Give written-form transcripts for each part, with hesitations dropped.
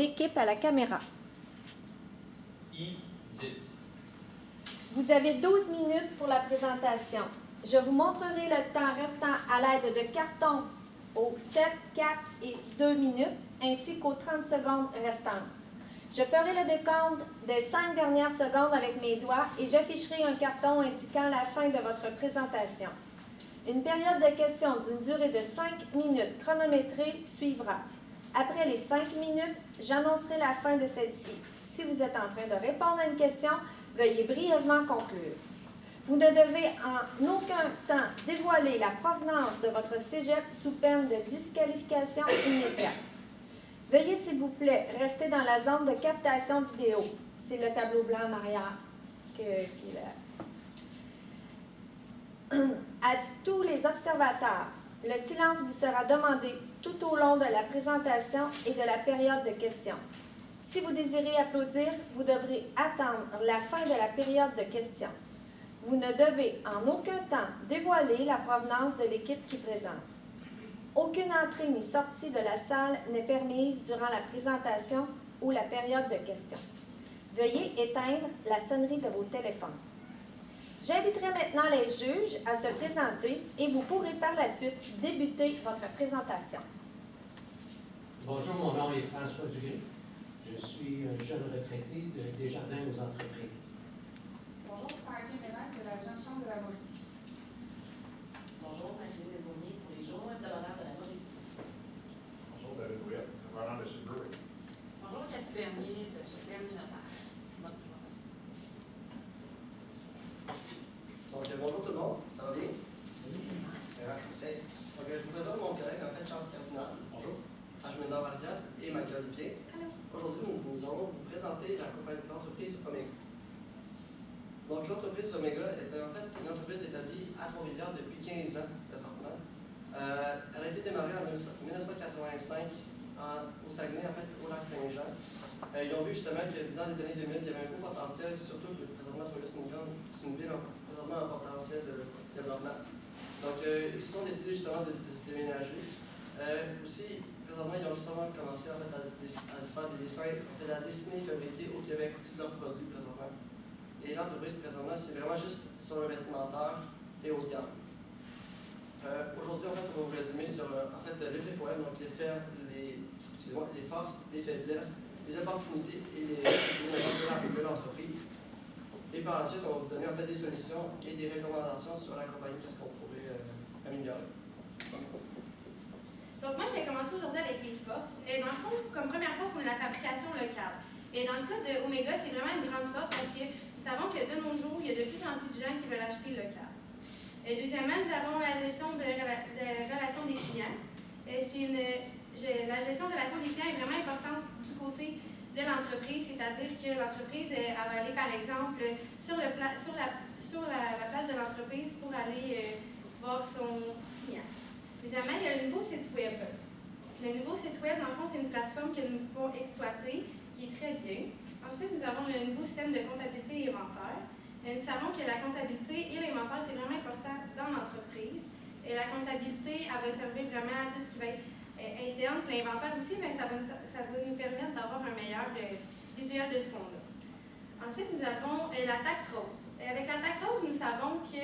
d'équipe à la caméra. I10. Vous avez 12 minutes pour la présentation. Je vous montrerai le temps restant à l'aide de cartons aux 7, 4 et 2 minutes, ainsi qu'aux 30 secondes restantes. Je ferai le décompte des 5 dernières secondes avec mes doigts et j'afficherai un carton indiquant la fin de votre présentation. Une période de questions d'une durée de 5 minutes chronométrée suivra. Après les 5 minutes, j'annoncerai la fin de celle-ci. Si vous êtes en train de répondre à une question, veuillez brièvement conclure. Vous ne devez en aucun temps dévoiler la provenance de votre cégep sous peine de disqualification immédiate. Veuillez, s'il vous plaît, rester dans la zone de captation vidéo. C'est le tableau blanc en arrière qui est là. À tous les observateurs, le silence vous sera demandé tout au long de la présentation et de la période de questions. Si vous désirez applaudir, vous devrez attendre la fin de la période de questions. Vous ne devez en aucun temps dévoiler la provenance de l'équipe qui présente. Aucune entrée ni sortie de la salle n'est permise durant la présentation ou la période de questions. Veuillez éteindre la sonnerie de vos téléphones. J'inviterai maintenant les juges à se présenter et vous pourrez par la suite débuter votre présentation. Bonjour, mon nom est François Duguay. Je suis un jeune retraité de Desjardins aux entreprises. Bonjour, Sarah Mélac de la Jeune Chambre de la Mauricie. Bonjour, Marie Desaulniers pour les Journaux hebdomadaires de la Mauricie. Bonjour, David Brouillette, gouvernement de chez Brewery. Bonjour, Cassie Bernier de chez Bernier Notaire. Bonne présentation. Donc, bonjour tout le monde, ça va bien? Oui. Parfait. Donc, je vous présente mon collègue, en fait, Charles Cardinal. Bonjour. Ashmenda Vargas et Michael Olivier. Aujourd'hui, nous allons vous présenter la compagnie d'entreprise Omega. Donc, l'entreprise Omega est en fait une entreprise établie à Trois-Rivières depuis 15 ans, présentement. Elle a été démarrée en 1985 au Saguenay, en fait, au lac Saint-Jean. Ils ont vu justement que dans les années 2000, il y avait un gros potentiel, surtout que présentement, c'est une ville présentement en potentiel de développement. Donc, ils se sont décidés justement de se déménager. Aussi, présentement, ils ont justement commencé en fait, à faire des dessins, en fait, à dessiner et fabriquer au Québec tous leurs produits présentement. Et l'entreprise présentement, c'est vraiment juste sur le vestimentaire et haut de gamme. Aujourd'hui, en fait, on va vous résumer sur en fait, l'effet poème, donc les forces, les faiblesses, les opportunités et les de l'entreprise. Et par la suite, on va vous donner en fait, des solutions et des recommandations sur la compagnie, qu'est-ce qu'on pourrait améliorer. Donc moi, je vais commencer aujourd'hui avec les forces. Et dans le fond, comme première force, on a la fabrication locale. Et dans le cas de Omega, c'est vraiment une grande force parce que nous savons que de nos jours, il y a de plus en plus de gens qui veulent acheter local. Et deuxièmement, nous avons la gestion de relations des clients. La gestion de relations des clients est vraiment importante du côté de l'entreprise, c'est-à-dire que l'entreprise va aller, par exemple, sur la place de l'entreprise pour aller voir son client. Deuxièmement, il y a le nouveau site web. Le nouveau site web, dans le fond, c'est une plateforme que nous pouvons exploiter, qui est très bien. Ensuite, nous avons le nouveau système de comptabilité et inventaire. Nous savons que la comptabilité et l'inventaire, c'est vraiment important dans l'entreprise. Et la comptabilité, elle va servir vraiment à tout ce qui va être interne, l'inventaire aussi, mais ça va nous permettre d'avoir un meilleur visuel de ce qu'on a. Ensuite, nous avons la taxe rose. Avec la taxe rose, nous savons que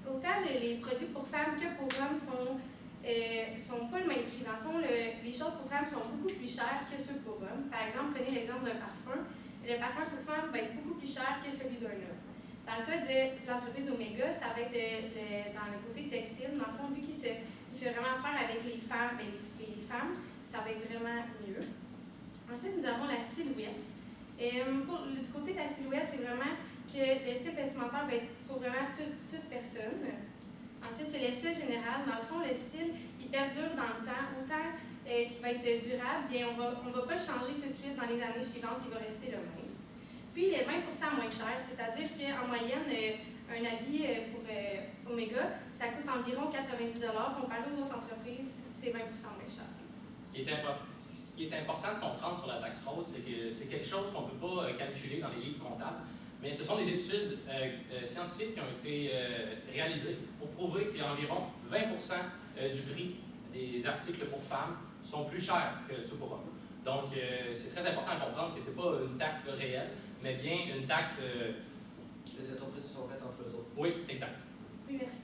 autant les produits pour femmes que pour hommes sont pas le même prix. Dans le fond, les choses pour femmes sont beaucoup plus chères que ceux pour hommes. Par exemple, prenez l'exemple d'un parfum. Le parfum pour femmes va être beaucoup plus cher que celui d'un homme. Dans le cas de l'entreprise Omega, ça va être dans le côté textile. Dans le fond, vu qu'il fait vraiment affaire avec les femmes, ça va être vraiment mieux. Ensuite, nous avons la silhouette. Du côté de la silhouette, c'est vraiment que le style vestimentaire va être pour vraiment toute personne. Ensuite, c'est le style général. Dans le fond, le style, il perdure dans le temps. Autant qu'il va être durable, bien, on va pas le changer tout de suite dans les années suivantes, il va rester le même. Puis, il est 20% moins cher, c'est-à-dire qu'en moyenne, un habit pour Omega, ça coûte environ 90 $. Comparé aux autres entreprises, c'est 20% moins cher. Ce qui est important de comprendre sur la taxe rose, c'est que c'est quelque chose qu'on ne peut pas calculer dans les livres comptables, mais ce sont des études scientifiques qui ont été réalisées pour prouver qu'environ 20% du prix des articles pour femmes sont plus chers que ceux pour hommes. Donc, c'est très important à comprendre que ce n'est pas une taxe réelle, mais bien une taxe... Les entreprises se sont faites entre eux autres. Oui, exact. Oui, merci.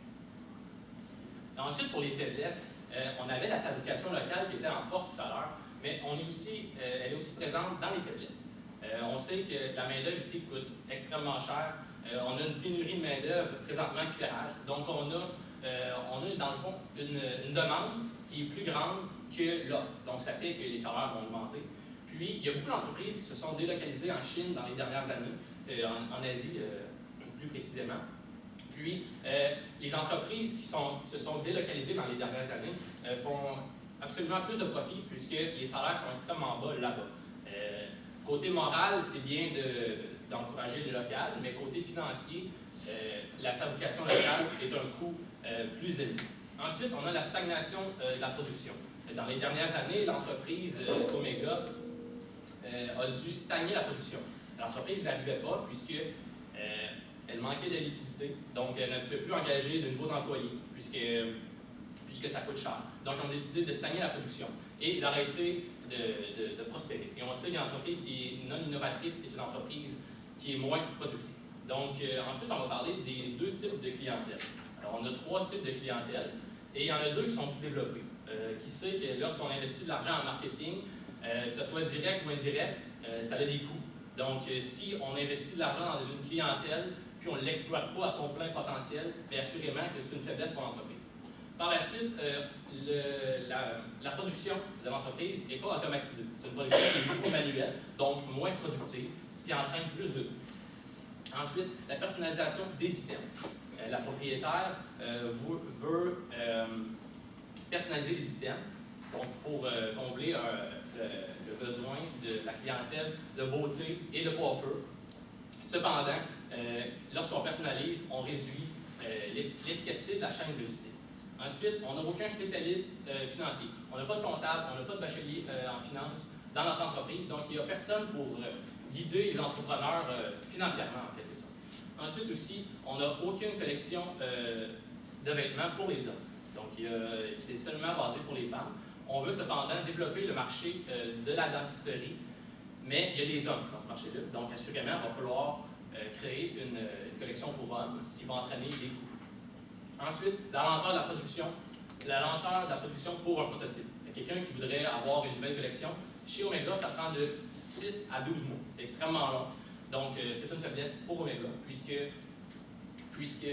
Ensuite, pour les faiblesses, on avait la fabrication locale qui était en force tout à l'heure, mais elle est aussi présente dans les faiblesses. On sait que la main-d'œuvre ici coûte extrêmement cher. On a une pénurie de main-d'œuvre présentement qui fait rage. Donc, on a dans le fond une demande qui est plus grande que l'offre. Donc, ça fait que les salaires vont augmenter. Puis, il y a beaucoup d'entreprises qui se sont délocalisées en Chine dans les dernières années, en Asie plus précisément. Puis, les entreprises qui se sont délocalisées dans les dernières années font absolument plus de profit puisque les salaires sont extrêmement bas là-bas. Côté moral, c'est bien d'encourager le local, mais côté financier, la fabrication locale est un coût plus élevé. Ensuite, on a la stagnation de la production. Dans les dernières années, l'entreprise Omega a dû stagner la production. L'entreprise n'arrivait pas puisque elle manquait de liquidité, donc elle ne pouvait plus engager de nouveaux employés puisque ça coûte cher. Donc, on a décidé de stagner la production et d'arrêter de prospérer. Et on sait qu'une entreprise qui est non innovatrice est une entreprise qui est moins productive. Donc, ensuite, on va parler des deux types de clientèle. Alors, on a 3 types de clientèle et il y en a 2 qui sont sous-développés. Qui sait que lorsqu'on investit de l'argent en marketing, que ce soit direct ou indirect, ça a des coûts. Donc, si on investit de l'argent dans une clientèle puis on ne l'exploite pas à son plein potentiel, bien assurément que c'est une faiblesse pour l'entreprise. Par la suite, la production de l'entreprise n'est pas automatisée. C'est une production qui est beaucoup manuelle, donc moins productive, ce qui entraîne plus de coûts. Ensuite, la personnalisation des items. La propriétaire veut personnaliser les items donc pour combler le besoin de la clientèle de beauté et de coiffeur. Cependant, lorsqu'on personnalise, on réduit l'efficacité de la chaîne logistique. Ensuite, on n'a aucun spécialiste financier. On n'a pas de comptable, on n'a pas de bachelier en finance dans notre entreprise, donc il n'y a personne pour guider les entrepreneurs financièrement, en quelque sorte. Ensuite aussi, on n'a aucune collection de vêtements pour les hommes. Donc, c'est seulement basé pour les femmes. On veut cependant développer le marché de la dentisterie, mais il y a des hommes dans ce marché-là. Donc, assurément, il va falloir créer une collection pour hommes, ce qui va entraîner des coûts. Ensuite, la lenteur de la production. La lenteur de la production pour un prototype. Il y a quelqu'un qui voudrait avoir une nouvelle collection. Chez Omega, ça prend de 6 à 12 mois. C'est extrêmement long. Donc, c'est une faiblesse pour Omega, puisque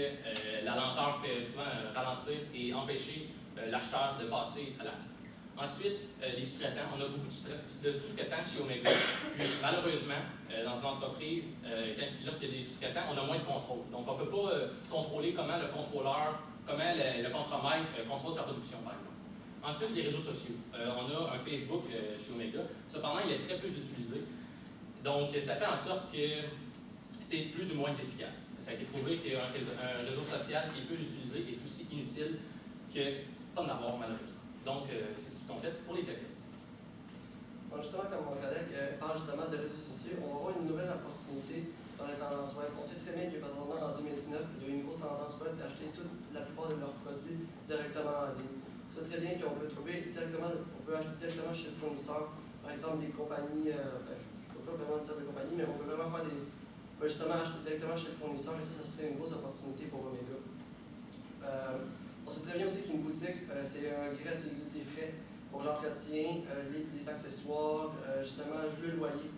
la lenteur fait souvent ralentir et empêcher l'acheteur de passer à l'acte. Ensuite, les sous-traitants. On a beaucoup de sous-traitants chez Omega. Puis, malheureusement, dans une entreprise, lorsqu'il y a des sous-traitants, on a moins de contrôle. Donc, on ne peut pas contrôler comment le contrôleur, comment le contremaître contrôle sa production, par exemple. Ensuite, les réseaux sociaux. On a un Facebook chez Omega. Cependant, il est très peu utilisé. Donc, ça fait en sorte que c'est plus ou moins efficace. Ça a été prouvé qu'un réseau social qui est peu utilisé est aussi inutile que pas d'en avoir, malheureusement. Donc, c'est ce qui complète pour les faiblesses. Bon, justement, comme mon collègue parle justement de réseaux sociaux, on va avoir une nouvelle opportunité sur les tendances web. On sait très bien que, présentement, en 2019, il y a eu une grosse tendance web d'acheter la plupart de leurs produits directement en ligne. On sait très bien qu'on peut acheter directement chez le fournisseur, par exemple, des compagnies, je ne peux pas vraiment dire de compagnies, mais on peut vraiment faire justement acheter directement chez le fournisseur et ça serait une grosse opportunité pour Omega. On sait très bien aussi qu'une boutique, c'est des frais pour l'entretien, les accessoires, justement le loyer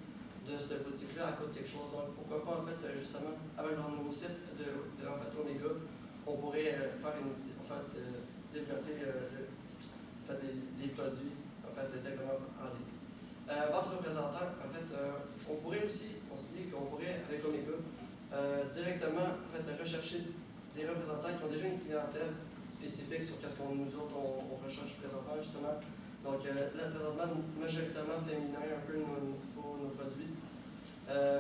de cette boutique-là, elle coûte quelque chose. Donc pourquoi pas en fait justement avec leur nouveau site de Omega, on pourrait développer les produits directement en ligne. Votre représentant, en fait, on se dit qu'on pourrait avec Omega directement rechercher des représentants qui ont déjà une clientèle spécifique sur ce qu'on nous autres on recherche présentement justement. Donc là présentement majoritairement féminin un peu pour nos produits.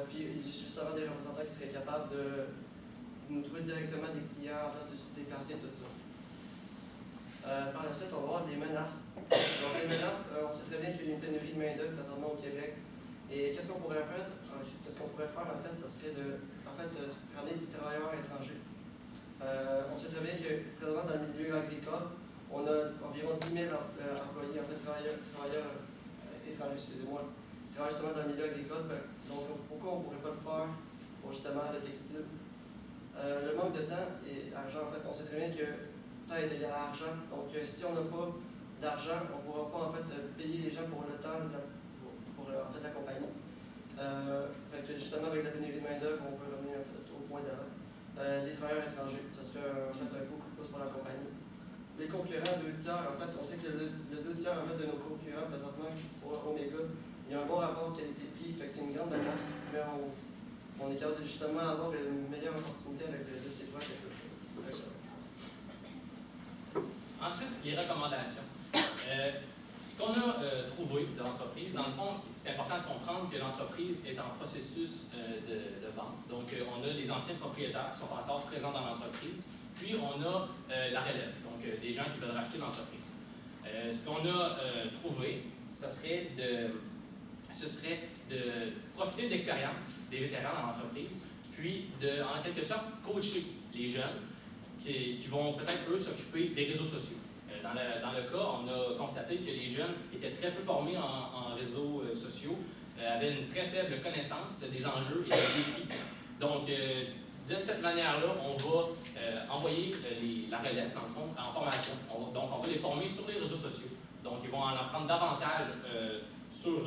Puis justement des représentants qui seraient capables de nous trouver directement des clients en place de se déplacer tout ça. Par la suite, on va avoir des menaces. Donc les menaces, on sait très bien qu'il y a une pénurie de main-d'œuvre présentement au Québec. Et qu'est-ce qu'on pourrait faire? En fait, ça serait de ramener des travailleurs étrangers. On sait très bien que présentement dans le milieu agricole, on a environ 10 000 employés, en fait, travailleurs étrangers étrangers, excusez-moi, qui travaillent justement dans le milieu agricole. Donc, pourquoi on ne pourrait pas le faire pour justement le textile? Le manque de temps et argent, en fait, on sait très bien que temps est égal à argent. Donc, si on n'a pas d'argent, on ne pourra pas en fait payer les gens pour le temps pour en fait, la compagnie. Fait que justement, avec la pénurie de main-d'œuvre, on peut revenir en fait, au point d'avant. Les travailleurs étrangers, ça serait en fait un gros coup de pouce pour la compagnie. Les concurrents, 2 tiers, en fait, on sait que le 2 tiers en fait, de nos concurrents présentement pour Omega, il y a un bon rapport qualité-prix, fait que c'est une grande menace, mais on est capable de justement avoir une meilleure opportunité avec le CEPA quelque chose. Ensuite, les recommandations. Ce qu'on a trouvé de l'entreprise, dans le fond, c'est important de comprendre que l'entreprise est en processus de vente. Donc, on a les anciens propriétaires qui sont encore présents dans l'entreprise, puis on a la relève, donc des gens qui veulent racheter l'entreprise. Ce qu'on a trouvé, ce serait de profiter de l'expérience des vétérans dans l'entreprise, puis de, en quelque sorte, coacher les jeunes qui vont peut-être, eux, s'occuper des réseaux sociaux. Dans le cas, on a constaté que les jeunes étaient très peu formés en réseaux sociaux, avaient une très faible connaissance des enjeux et des défis. Donc, de cette manière-là, on va envoyer la relève, dans le fond, en formation. Donc, on va les former sur les réseaux sociaux. Donc, ils vont en apprendre davantage sur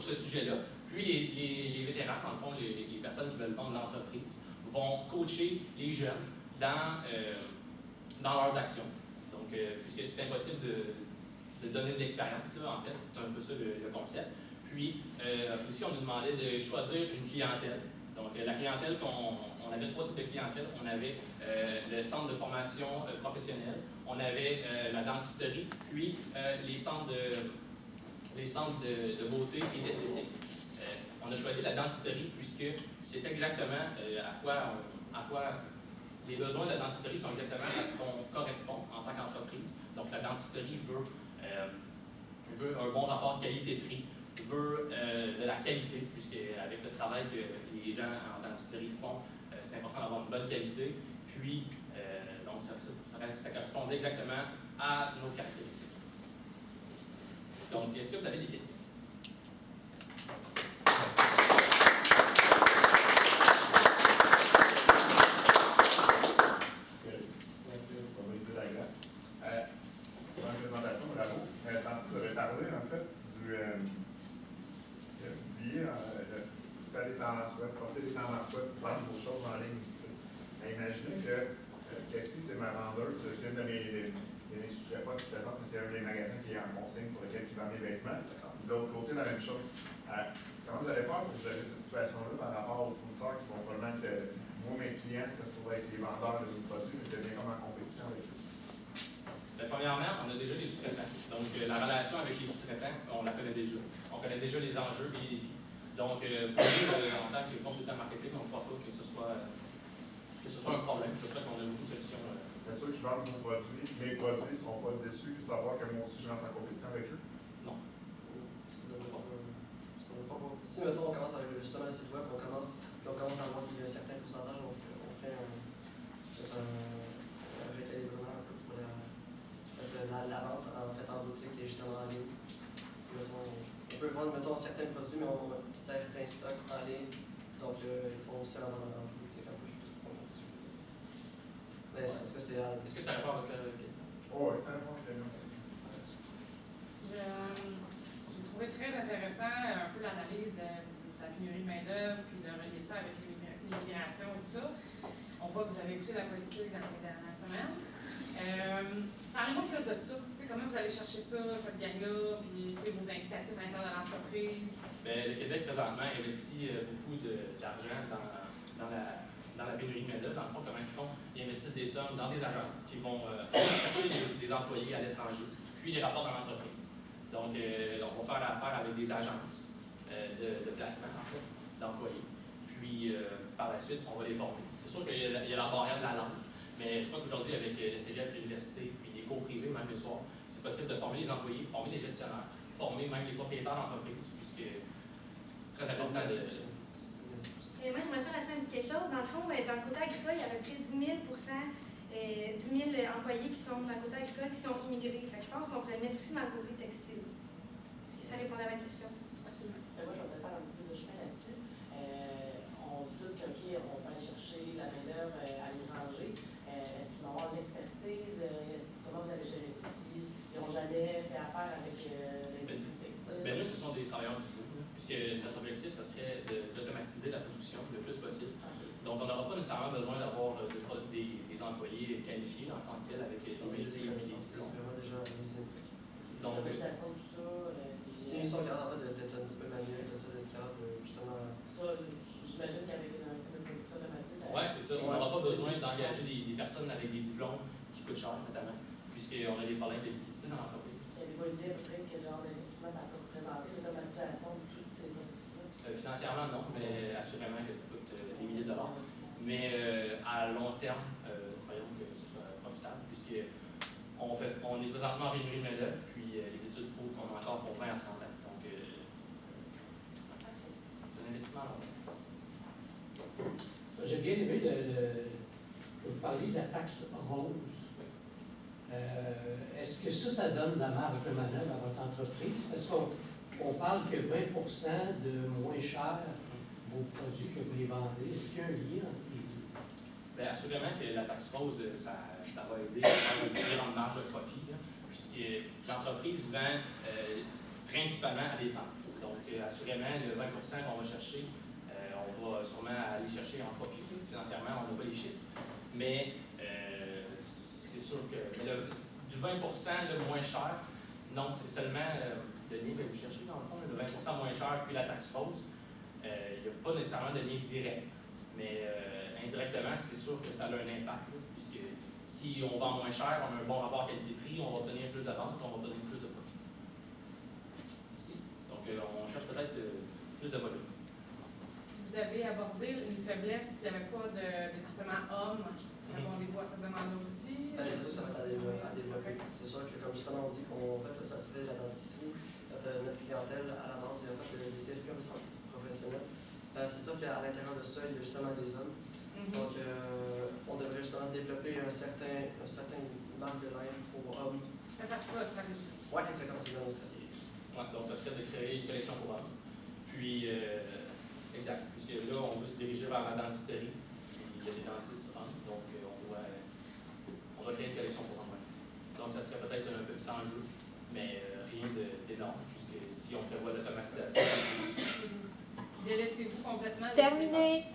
ce sujet-là. Puis, les vétérans, dans le fond, les personnes qui veulent vendre l'entreprise, vont coacher les jeunes dans leurs actions. Donc, puisque c'est impossible de donner de l'expérience, en fait, c'est un peu ça le concept. Puis, aussi, on nous demandait de choisir une clientèle. Donc, la clientèle on avait 3 types de clientèle. On avait le centre de formation professionnelle, on avait la dentisterie, puis les centres de beauté et d'esthétique. On a choisi la dentisterie puisque c'est exactement à quoi les besoins de la dentisterie sont exactement à ce qu'on correspond en tant qu'entreprise. Donc, la dentisterie veut un bon rapport qualité-prix, veut de la qualité, puisque avec le travail que les gens en dentisterie font, c'est important d'avoir une bonne qualité. Puis, donc, ça correspondait exactement à nos caractéristiques. Donc, est-ce que vous avez des questions? Vous avez parlé, en fait, du billet, faire des tendances web, porter des tendances web, vendre vos choses en ligne. Mais imaginez que Cassie, c'est ma vendeuse, c'est une de mes sous-traitants, mais c'est un des magasins qui est en consigne pour lequel il vend mes vêtements. De l'autre côté, la même chose. Comment vous allez faire pour gérer cette situation-là par rapport aux fournisseurs qui vont probablement être, moi, mes clients, ça se trouve être les vendeurs de nos produits, mais je deviens comme en compétition avec eux? Premièrement, on a déjà des sous-traitants. Donc, la relation avec les sous-traitants, on la connaît déjà. On connaît déjà les enjeux et les défis. Donc, pour nous, en tant que consultant marketing, on ne croit pas que ce soit un problème. Je crois qu'on a beaucoup de solutions. Mais ceux qui vendent nos produits, mes produits, ne seront pas déçus de savoir que moi aussi, je rentre en compétition avec eux? Non. Si, mettons, on commence avec justement le site web, on commence à voir qu'il y a un certain pourcentage, donc on fait un rééquilibrement un peu pour la vente en fait en boutique et justement en ligne. Mettons, on peut vendre mettons, certains produits, mais on a certains stocks en ligne. Donc il faut aussi en vendre en boutique un peu. Mais en tout cas, c'est la... Est-ce que ça répond à votre question? Oh, oui, ça répond à la question. J'ai trouvé très intéressant un peu l'analyse de la pénurie de main-d'œuvre, puis de relier ça avec l'immigration et tout ça. On voit que vous avez écouté la politique dans les dernières semaines. Parlez-moi plus de ça. Comment vous allez chercher ça, cette gang-là, puis vos incitatifs à l'intérieur de l'entreprise? Le Québec, présentement, investit beaucoup d'argent dans la pénurie de main-d'œuvre. Dans le fond, comment ils font? Ils investissent des sommes dans des agences qui vont chercher des employés à l'étranger, puis les rapportent dans l'entreprise. Donc, on va faire affaire avec des agences de placement, en fait, d'employés. Puis, par la suite, on va les former. C'est sûr qu'il y a la barrière de la langue, mais je crois qu'aujourd'hui, avec le cégep, l'université, puis les cours privés, même le soir, c'est possible de former les employés, former les gestionnaires, former même les propriétaires d'entreprise, puisque c'est très important de... Moi, j'aimerais ça rajouter un petit quelque chose. Dans le fond, dans le côté agricole, il y a à peu près 10 000 employés qui sont dans le côté agricole qui sont immigrés. Fait que je pense qu'on pourrait le mettre aussi dans le côté textile. Parce que ça ça répondait à la question. Absolument. Moi, je vais peut-être faire un petit peu de chemin là-dessus. On se doute qu'on peut aller chercher la main-d'œuvre à l'étranger. Est-ce qu'ils vont avoir de l'expertise? Comment vous allez gérer ça s'ils n'ont jamais fait affaire avec l'industrie textile? Ben là, ce sont des travailleurs d'usine, puisque notre objectif, ça serait d'automatiser la production le plus possible. Okay. Donc, on n'aura pas nécessairement besoin d'avoir des employés qualifiés en tant que tel avec des diplômes. Donc, l'automatisation, tout ça. C'est une sorte en fait d'être un petit peu manuel, d'être capable de justement. Ça, j'imagine qu'avec un système de production automatisé, ça. oui, c'est ça. On n'aura pas besoin d'engager des personnes avec des diplômes qui coûtent cher, notamment, puisqu'on a des problèmes de liquidité dans l'entreprise. Avez-vous une idée à peu près quel genre d'investissement ça peut représenter, l'automatisation de tous ces processus-là? Financièrement, non, mais assurément que ça coûte des milliers de dollars. Mais à long terme, croyons que ce soit profitable, puisqu'on est présentement en pénurie de main-d'œuvre, puis les études prouvent qu'on a encore pour 20 à 30 ans. Donc, c'est un investissement à long terme. J'ai bien aimé que vous parliez de la taxe rose. Est-ce que ça donne de la marge de manœuvre à votre entreprise? Parce qu'on parle que 20% de moins cher vos produits que vous les vendez. Est-ce qu'il y a un lien entre les deux? Bien, assurément que la taxe rose, ça va aider à avoir une plus grande marge de profit, là, puisque l'entreprise vend principalement à des femmes. Donc, assurément, le 20% qu'on va chercher, on va sûrement aller chercher en profit. Financièrement, on n'a pas les chiffres. Mais c'est sûr que du 20% de moins cher, non, c'est seulement le lien que vous cherchez dans le fond, le 20% moins cher puis la taxe rose. Il n'y a pas nécessairement de lien direct, mais indirectement, c'est sûr que ça a un impact, là, puisque si on vend moins cher, on a un bon rapport qualité-prix, on va obtenir plus de ventes, on va obtenir plus de profit. Ici. Donc, on cherche peut-être plus de volume. Vous avez abordé une faiblesse qu'il n'y avait pas de département homme. Répondez-vous à cette demande aussi? C'est sûr que ça va être à développer. C'est sûr que, comme justement on dit, qu'on fait, ça serait la dentisterie, notre clientèle à la base, il y a en fait des CFP un peu professionnels. C'est sûr qu'à l'intérieur de ça, il y a justement des hommes. Donc, on devrait justement développer un certain marque de linge pour hommes. Ça fait partie de la stratégie. Oui, exactement, c'est dans nos stratégies. Ouais, donc, ça serait de créer une collection pour hommes. Puis, exact, puisque là, on veut se diriger vers la dentisterie. Puis, il y a des dentistes hommes, donc on doit créer une collection pour hommes. Donc, ça serait peut-être un petit enjeu, mais rien d'énorme, puisque si on prévoit l'automatisation, Délaissez-vous complètement. Terminé.